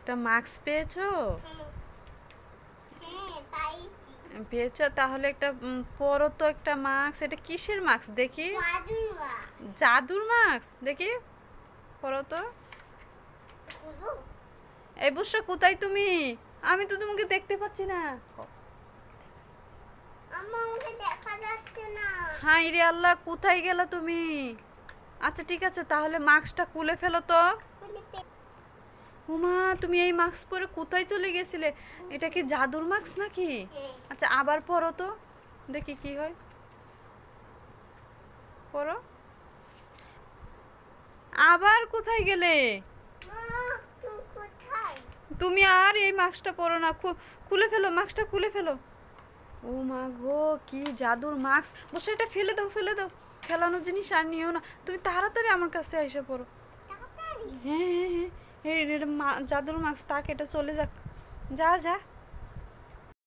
একটা মাস্ক পেয়েছো? পেয়েছো, তাহলে একটা পরো তো একটা মাস্ক। এটা কিসের মাস্ক দেখি? জাদুর মাস্ক দেখি, পরো তো। এই বুসরা, কোথায় তুমি? আমি তো তোমাকে দেখতে পাচ্ছি না। হাই রে আল্লাহ, কোথায় গেলা তুমি? আচ্ছা ঠিক আছে, তাহলে মাস্কটা খুলে ফেলো তো। উমা, তুমি এই মাস্ক পরে কোথায় চলে গেছিলে? এটা কি জাদুর মাস্ক নাকি? আচ্ছা আবার পরো তো, দেখি কি হয়। পরো। আবার কোথায় গেলে তুমি? আর এই মাস্কটা পরো না, খুলে ফেলো মাস্কটা, খুলে ফেলো। ও মা গো, কি জাদুর মাস্ক! বসে এটা ফেলে দাও, ফেলে দাও। ফেলানো জিনিস আর নিও না, তুমি তাড়াতাড়ি আমার কাছে এসে পড়ো। হ্যাঁ হ্যাঁ হ্যাঁ, জাদুর মাস্ক, তাক, এটা চলে যাক। যা যা।